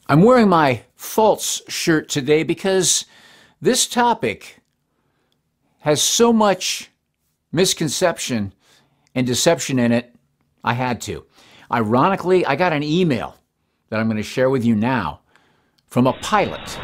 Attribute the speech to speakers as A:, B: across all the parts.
A: I'm wearing my false shirt today because this topic has so much misconception and deception in it, I had to. Ironically, I got an email that I'm going to share with you now from a pilot.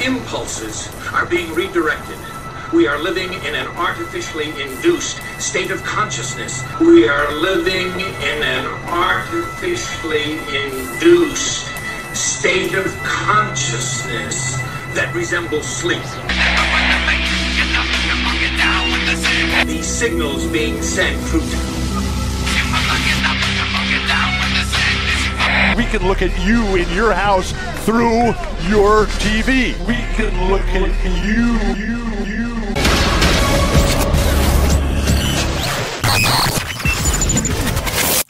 B: Impulses are being redirected. We are living in an artificially induced state of consciousness. We are living in an artificially induced state of consciousness that resembles sleep. These signals being sent through.
C: We can look at you in your house through your TV. We can look at you.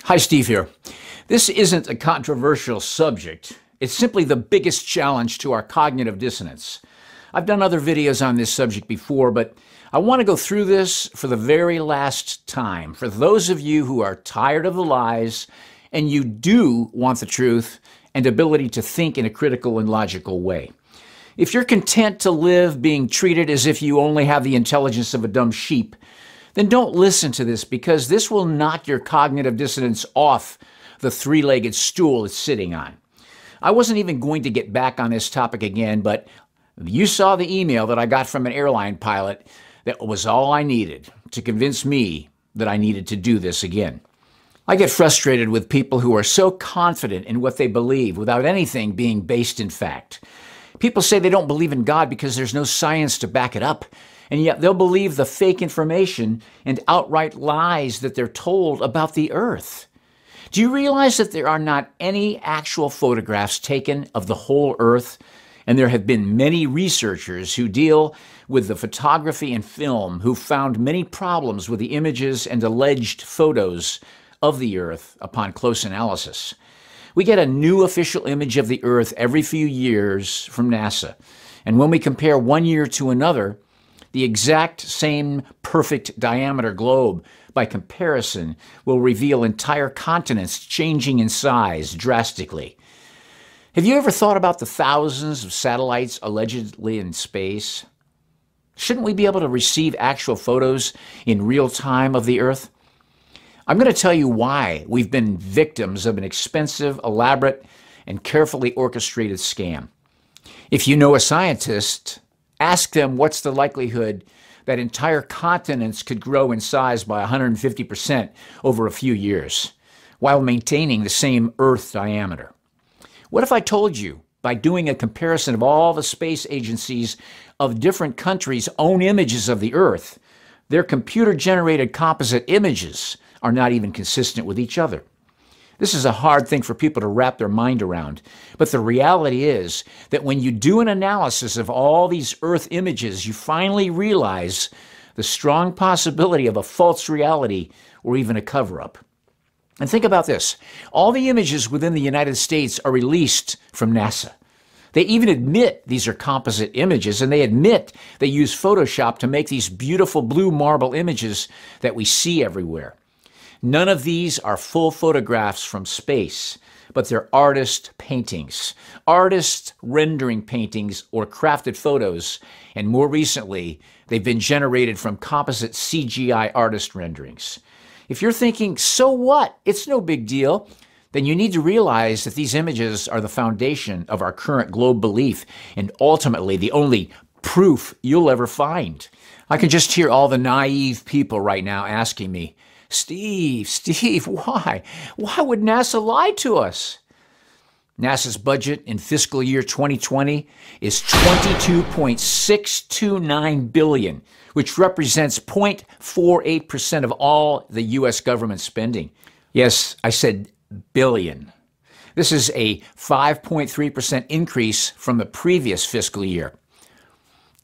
A: Hi, Steve here. This isn't a controversial subject. It's simply the biggest challenge to our cognitive dissonance. I've done other videos on this subject before, but I want to go through this for the very last time. For those of you who are tired of the lies and you do want the truth and ability to think in a critical and logical way. If you're content to live being treated as if you only have the intelligence of a dumb sheep, then don't listen to this, because this will knock your cognitive dissonance off the three-legged stool it's sitting on. I wasn't even going to get back on this topic again, but you saw the email that I got from an airline pilot. That was all I needed to convince me that I needed to do this again. I get frustrated with people who are so confident in what they believe without anything being based in fact. People say they don't believe in God because there's no science to back it up, and yet they'll believe the fake information and outright lies that they're told about the earth. Do you realize that there are not any actual photographs taken of the whole earth? And there have been many researchers who deal with the photography and film who found many problems with the images and alleged photos of the earth upon close analysis. We get a new official image of the earth every few years from NASA. And when we compare one year to another, the exact same perfect diameter globe, by comparison, will reveal entire continents changing in size drastically. Have you ever thought about the thousands of satellites allegedly in space? Shouldn't we be able to receive actual photos in real time of the earth? I'm going to tell you why we've been victims of an expensive, elaborate, and carefully orchestrated scam. If you know a scientist, ask them what's the likelihood that entire continents could grow in size by 150% over a few years, while maintaining the same Earth diameter. What if I told you, by doing a comparison of all the space agencies of different countries' own images of the Earth, their computer-generated composite images are not even consistent with each other? This is a hard thing for people to wrap their mind around. But the reality is that when you do an analysis of all these Earth images, you finally realize the strong possibility of a false reality or even a cover-up. And think about this. All the images within the United States are released from NASA. They even admit these are composite images, and they admit they use Photoshop to make these beautiful blue marble images that we see everywhere. None of these are full photographs from space, but they're artist paintings, artist rendering paintings or crafted photos, and more recently, they've been generated from composite CGI artist renderings. If you're thinking, so what? It's no big deal, then you need to realize that these images are the foundation of our current globe belief and ultimately the only proof you'll ever find. I can just hear all the naive people right now asking me, Steve, why? Why would NASA lie to us? NASA's budget in fiscal year 2020 is $22.629 billion, which represents 0.48% of all the U.S. government spending. Yes, I said billion. This is a 5.3% increase from the previous fiscal year.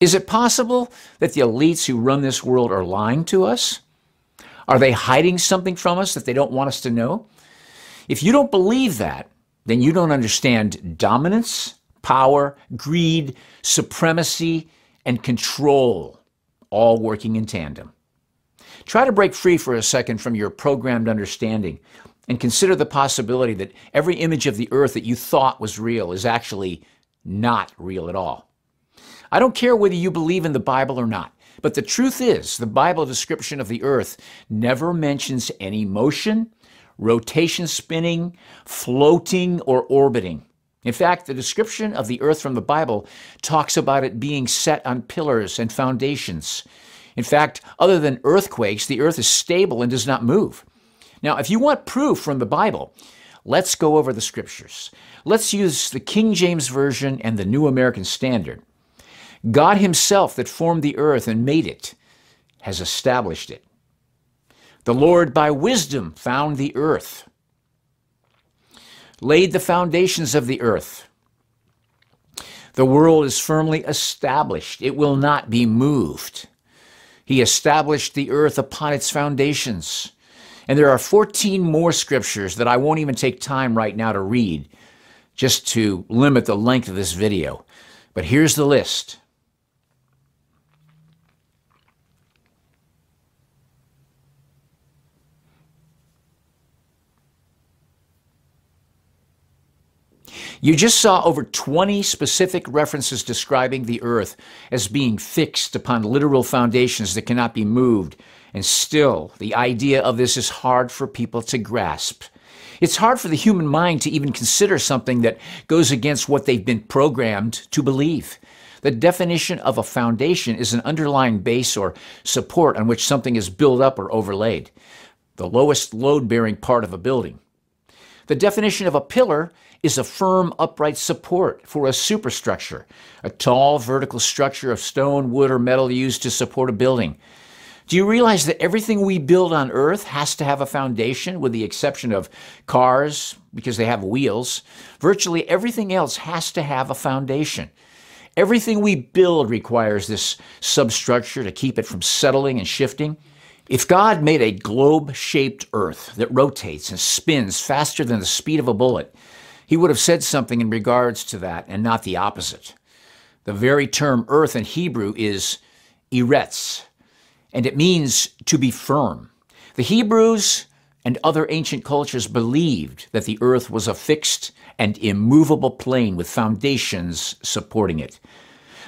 A: Is it possible that the elites who run this world are lying to us? Are they hiding something from us that they don't want us to know? If you don't believe that, then you don't understand dominance, power, greed, supremacy, and control, all working in tandem. Try to break free for a second from your programmed understanding and consider the possibility that every image of the earth that you thought was real is actually not real at all. I don't care whether you believe in the Bible or not, but the truth is the Bible description of the earth never mentions any motion, rotation, spinning, floating, or orbiting. In fact, the description of the earth from the Bible talks about it being set on pillars and foundations. In fact, other than earthquakes, the earth is stable and does not move. Now, if you want proof from the Bible, let's go over the scriptures. Let's use the King James Version and the New American Standard. God himself that formed the earth and made it has established it. The Lord by wisdom found the earth, laid the foundations of the earth. The world is firmly established. It will not be moved. He established the earth upon its foundations. And there are 14 more scriptures that I won't even take time right now to read, just to limit the length of this video. But here's the list. You just saw over 20 specific references describing the earth as being fixed upon literal foundations that cannot be moved. And still, the idea of this is hard for people to grasp. It's hard for the human mind to even consider something that goes against what they've been programmed to believe. The definition of a foundation is an underlying base or support on which something is built up or overlaid, the lowest load-bearing part of a building. The definition of a pillar is a firm, upright support for a superstructure, a tall, vertical structure of stone, wood, or metal used to support a building. Do you realize that everything we build on Earth has to have a foundation, with the exception of cars, because they have wheels? Virtually everything else has to have a foundation. Everything we build requires this substructure to keep it from settling and shifting. If God made a globe-shaped earth that rotates and spins faster than the speed of a bullet, he would have said something in regards to that and not the opposite. The very term earth in Hebrew is eretz, and it means to be firm. The Hebrews and other ancient cultures believed that the earth was a fixed and immovable plane with foundations supporting it.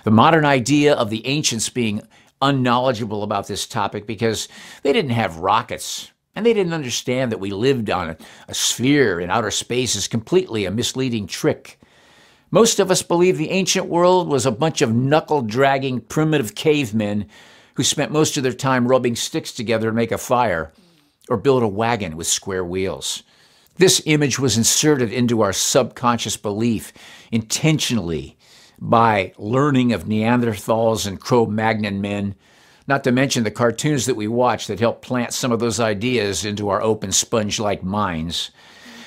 A: The modern idea of the ancients being unknowledgeable about this topic because they didn't have rockets and they didn't understand that we lived on a sphere in outer space is completely a misleading trick. Most of us believe the ancient world was a bunch of knuckle-dragging primitive cavemen who spent most of their time rubbing sticks together to make a fire or build a wagon with square wheels. This image was inserted into our subconscious belief intentionally by learning of Neanderthals and Cro-Magnon men, not to mention the cartoons that we watch that help plant some of those ideas into our open sponge-like minds.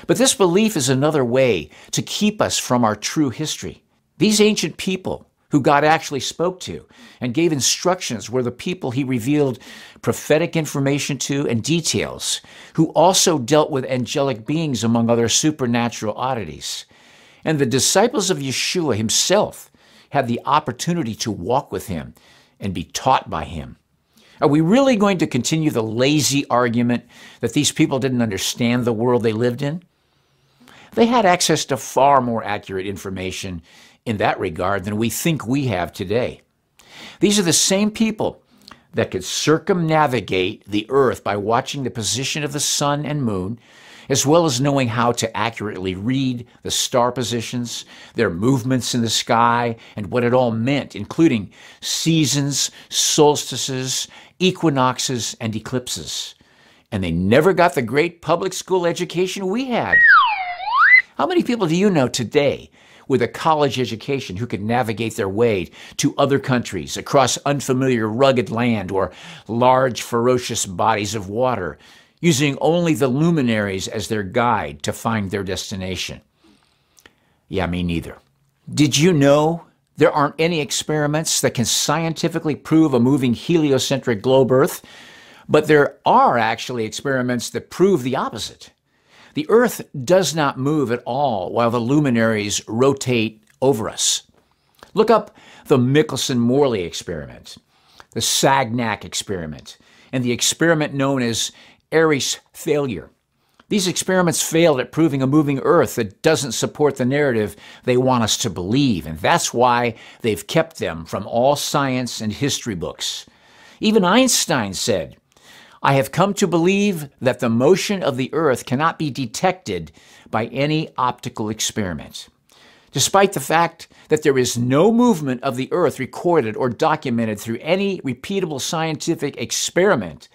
A: But this belief is another way to keep us from our true history. These ancient people who God actually spoke to and gave instructions were the people he revealed prophetic information to and details, who also dealt with angelic beings among other supernatural oddities. And the disciples of Yeshua himself had the opportunity to walk with him and be taught by him. Are we really going to continue the lazy argument that these people didn't understand the world they lived in? They had access to far more accurate information in that regard than we think we have today. These are the same people that could circumnavigate the earth by watching the position of the sun and moon, as well as knowing how to accurately read the star positions, their movements in the sky, and what it all meant, including seasons, solstices, equinoxes, and eclipses. And they never got the great public school education we had. How many people do you know today with a college education who could navigate their way to other countries, across unfamiliar rugged land or large ferocious bodies of water, using only the luminaries as their guide to find their destination? Yeah, me neither. Did you know there aren't any experiments that can scientifically prove a moving heliocentric globe Earth? But there are actually experiments that prove the opposite. The Earth does not move at all while the luminaries rotate over us. Look up the Michelson-Morley experiment, the Sagnac experiment, and the experiment known as Airy's failure. These experiments failed at proving a moving Earth that doesn't support the narrative they want us to believe, and that's why they've kept them from all science and history books. Even Einstein said, "I have come to believe that the motion of the Earth cannot be detected by any optical experiment." Despite the fact that there is no movement of the Earth recorded or documented through any repeatable scientific experiment,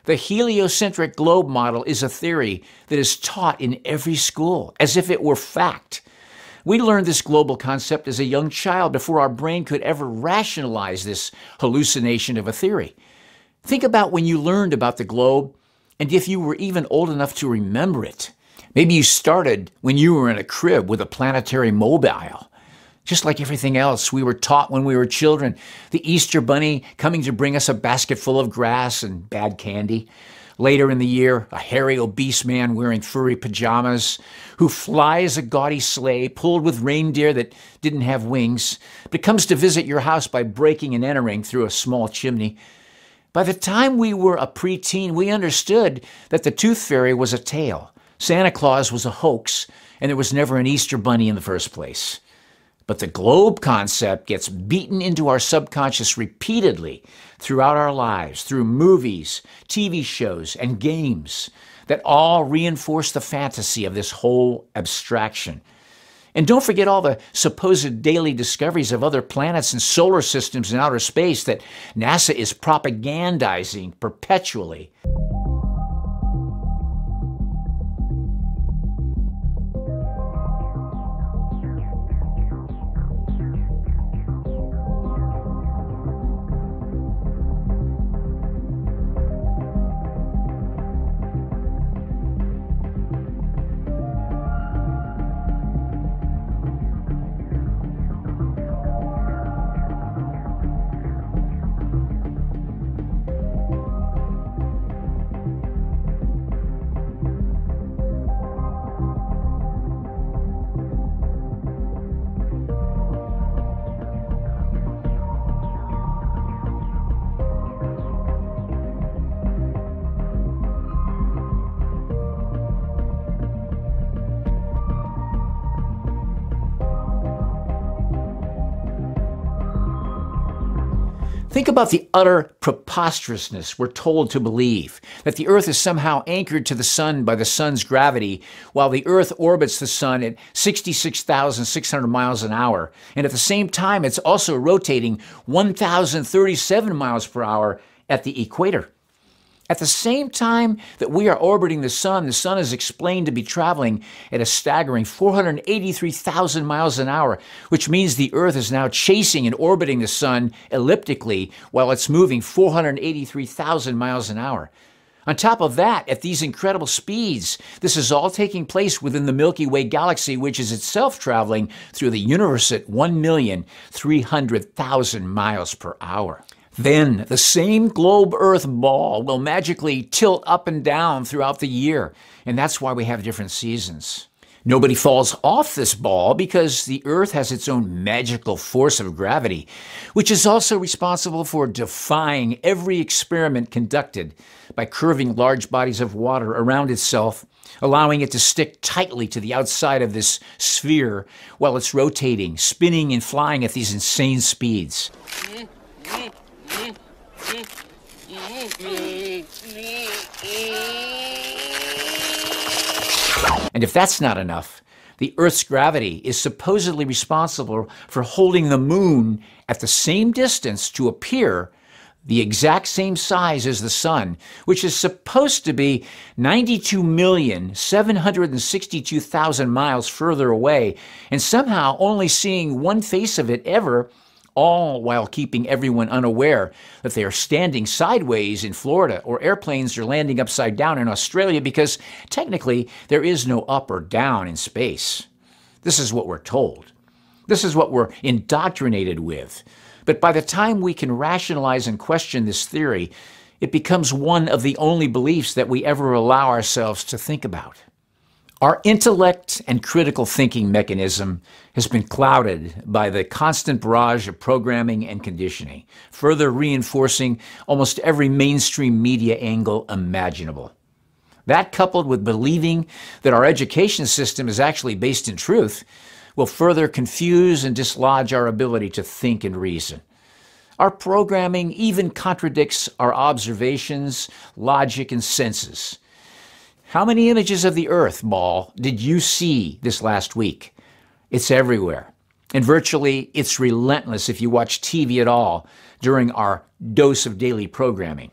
A: the heliocentric globe model is a theory that is taught in every school, as if it were fact. We learned this global concept as a young child before our brain could ever rationalize this hallucination of a theory. Think about when you learned about the globe, and if you were even old enough to remember it. Maybe you started when you were in a crib with a planetary mobile. Just like everything else we were taught when we were children, the Easter Bunny coming to bring us a basket full of grass and bad candy. Later in the year, a hairy, obese man wearing furry pajamas who flies a gaudy sleigh pulled with reindeer that didn't have wings, but comes to visit your house by breaking and entering through a small chimney. By the time we were a preteen, we understood that the Tooth Fairy was a tale, Santa Claus was a hoax, and there was never an Easter Bunny in the first place. But the globe concept gets beaten into our subconscious repeatedly throughout our lives, through movies, TV shows, and games that all reinforce the fantasy of this whole abstraction. And don't forget all the supposed daily discoveries of other planets and solar systems in outer space that NASA is propagandizing perpetually. Think about the utter preposterousness we're told to believe, that the Earth is somehow anchored to the sun by the sun's gravity, while the Earth orbits the sun at 66,600 miles an hour, and at the same time it's also rotating 1,037 miles per hour at the equator. At the same time that we are orbiting the sun is explained to be traveling at a staggering 483,000 miles an hour, which means the Earth is now chasing and orbiting the sun elliptically while it's moving 483,000 miles an hour. On top of that, at these incredible speeds, this is all taking place within the Milky Way galaxy, which is itself traveling through the universe at 1,300,000 miles per hour. Then the same globe Earth ball will magically tilt up and down throughout the year, and that's why we have different seasons. Nobody falls off this ball because the Earth has its own magical force of gravity, which is also responsible for defying every experiment conducted by curving large bodies of water around itself, allowing it to stick tightly to the outside of this sphere while it's rotating, spinning, and flying at these insane speeds. And if that's not enough, the Earth's gravity is supposedly responsible for holding the moon at the same distance to appear the exact same size as the sun, which is supposed to be 92,762,000 miles further away, and somehow only seeing one face of it ever, all while keeping everyone unaware that they are standing sideways in Florida or airplanes are landing upside down in Australia, because technically there is no up or down in space. This is what we're told. This is what we're indoctrinated with. But by the time we can rationalize and question this theory, it becomes one of the only beliefs that we ever allow ourselves to think about. Our intellect and critical thinking mechanism has been clouded by the constant barrage of programming and conditioning, further reinforcing almost every mainstream media angle imaginable. That, coupled with believing that our education system is actually based in truth, will further confuse and dislodge our ability to think and reason. Our programming even contradicts our observations, logic, and senses. How many images of the Earth ball did you see this last week? It's everywhere. And virtually, it's relentless if you watch TV at all during our dose of daily programming.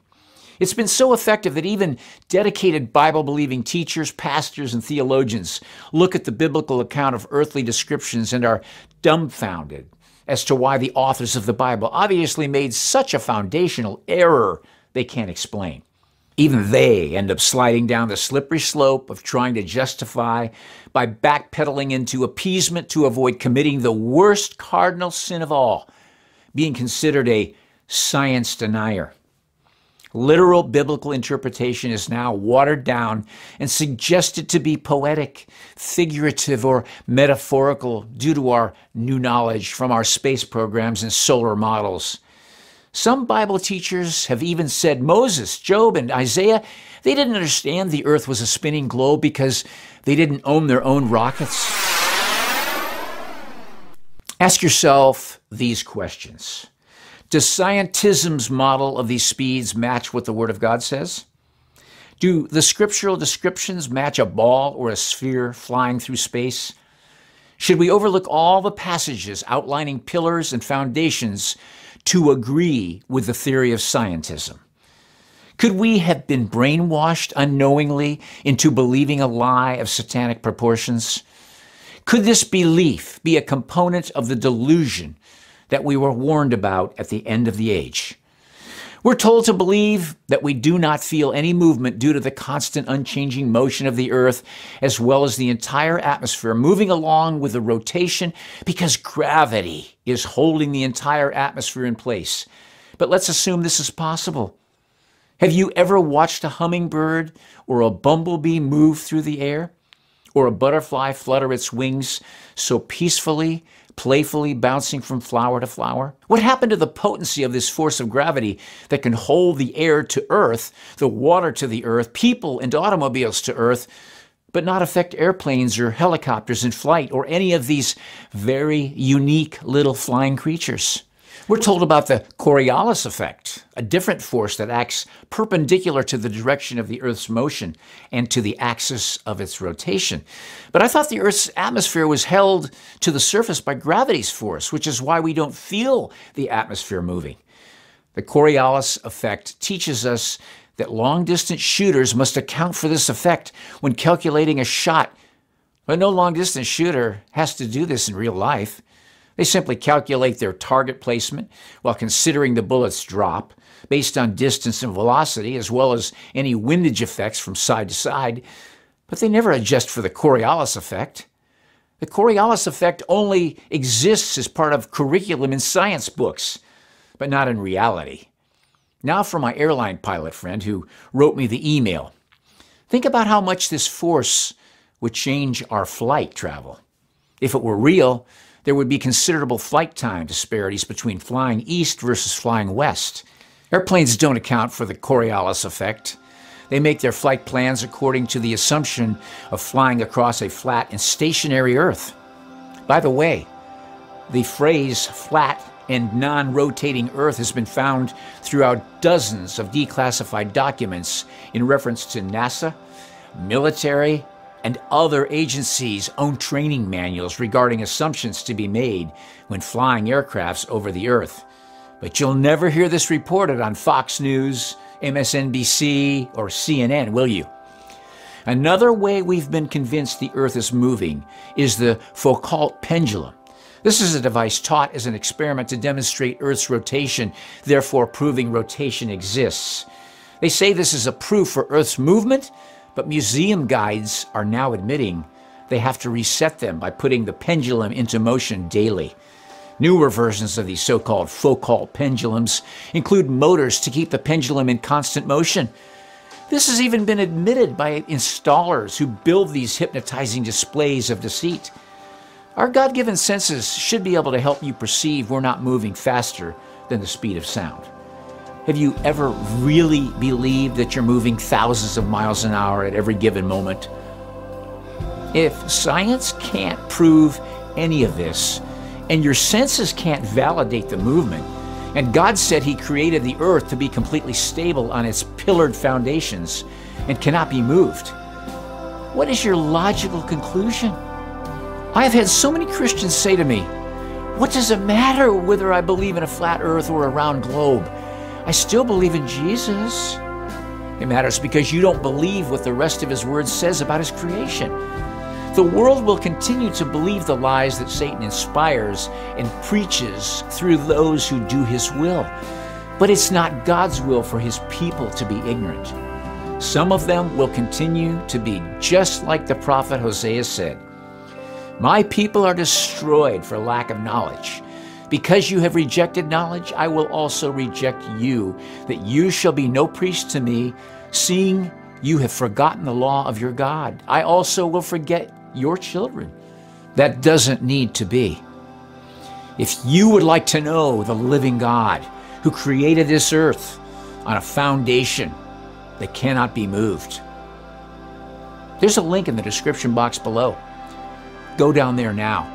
A: It's been so effective that even dedicated Bible-believing teachers, pastors, and theologians look at the biblical account of earthly descriptions and are dumbfounded as to why the authors of the Bible obviously made such a foundational error they can't explain. Even they end up sliding down the slippery slope of trying to justify by backpedaling into appeasement to avoid committing the worst cardinal sin of all, being considered a science denier. Literal biblical interpretation is now watered down and suggested to be poetic, figurative, or metaphorical due to our new knowledge from our space programs and solar models. Some Bible teachers have even said Moses, Job, and Isaiah, they didn't understand the Earth was a spinning globe because they didn't own their own rockets. Ask yourself these questions. Does scientism's model of these speeds match what the Word of God says? Do the scriptural descriptions match a ball or a sphere flying through space? Should we overlook all the passages outlining pillars and foundations to agree with the theory of scientism? Could we have been brainwashed unknowingly into believing a lie of satanic proportions? Could this belief be a component of the delusion that we were warned about at the end of the age? We're told to believe that we do not feel any movement due to the constant unchanging motion of the Earth, as well as the entire atmosphere moving along with the rotation, because gravity is holding the entire atmosphere in place. But let's assume this is possible. Have you ever watched a hummingbird or a bumblebee move through the air? Or a butterfly flutter its wings so peacefully, playfully bouncing from flower to flower? What happened to the potency of this force of gravity that can hold the air to earth, the water to the earth, people and automobiles to earth, but not affect airplanes or helicopters in flight or any of these very unique little flying creatures? We're told about the Coriolis effect, a different force that acts perpendicular to the direction of the Earth's motion and to the axis of its rotation. But I thought the Earth's atmosphere was held to the surface by gravity's force, which is why we don't feel the atmosphere moving. The Coriolis effect teaches us that long-distance shooters must account for this effect when calculating a shot. But no long-distance shooter has to do this in real life. They simply calculate their target placement while considering the bullet's drop, based on distance and velocity, as well as any windage effects from side to side, but they never adjust for the Coriolis effect. The Coriolis effect only exists as part of curriculum in science books, but not in reality. Now for my airline pilot friend who wrote me the email. Think about how much this force would change our flight travel. If it were real, there would be considerable flight time disparities between flying east versus flying west. Airplanes don't account for the Coriolis effect. They make their flight plans according to the assumption of flying across a flat and stationary Earth. By the way, the phrase flat and non-rotating Earth has been found throughout dozens of declassified documents in reference to NASA, military, and other agencies' own training manuals regarding assumptions to be made when flying aircrafts over the Earth. But you'll never hear this reported on Fox News, MSNBC, or CNN, will you? Another way we've been convinced the Earth is moving is the Foucault pendulum. This is a device taught as an experiment to demonstrate Earth's rotation, therefore proving rotation exists. They say this is a proof for Earth's movement, but museum guides are now admitting they have to reset them by putting the pendulum into motion daily. Newer versions of these so-called Foucault pendulums include motors to keep the pendulum in constant motion. This has even been admitted by installers who build these hypnotizing displays of deceit. Our God-given senses should be able to help you perceive we're not moving faster than the speed of sound. Have you ever really believed that you're moving thousands of miles an hour at every given moment? If science can't prove any of this, and your senses can't validate the movement, and God said He created the earth to be completely stable on its pillared foundations and cannot be moved, what is your logical conclusion? I have had so many Christians say to me, "What does it matter whether I believe in a flat earth or a round globe? I still believe in Jesus." It matters because you don't believe what the rest of His Word says about His creation. The world will continue to believe the lies that Satan inspires and preaches through those who do his will. But it's not God's will for His people to be ignorant. Some of them will continue to be just like the prophet Hosea said, "My people are destroyed for lack of knowledge. Because you have rejected knowledge, I will also reject you, that you shall be no priest to me, seeing you have forgotten the law of your God. I also will forget your children." That doesn't need to be. If you would like to know the living God who created this earth on a foundation that cannot be moved, there's a link in the description box below. Go down there now.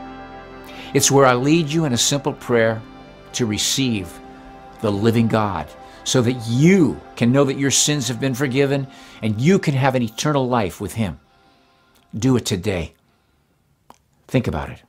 A: It's where I lead you in a simple prayer to receive the living God so that you can know that your sins have been forgiven and you can have an eternal life with Him. Do it today. Think about it.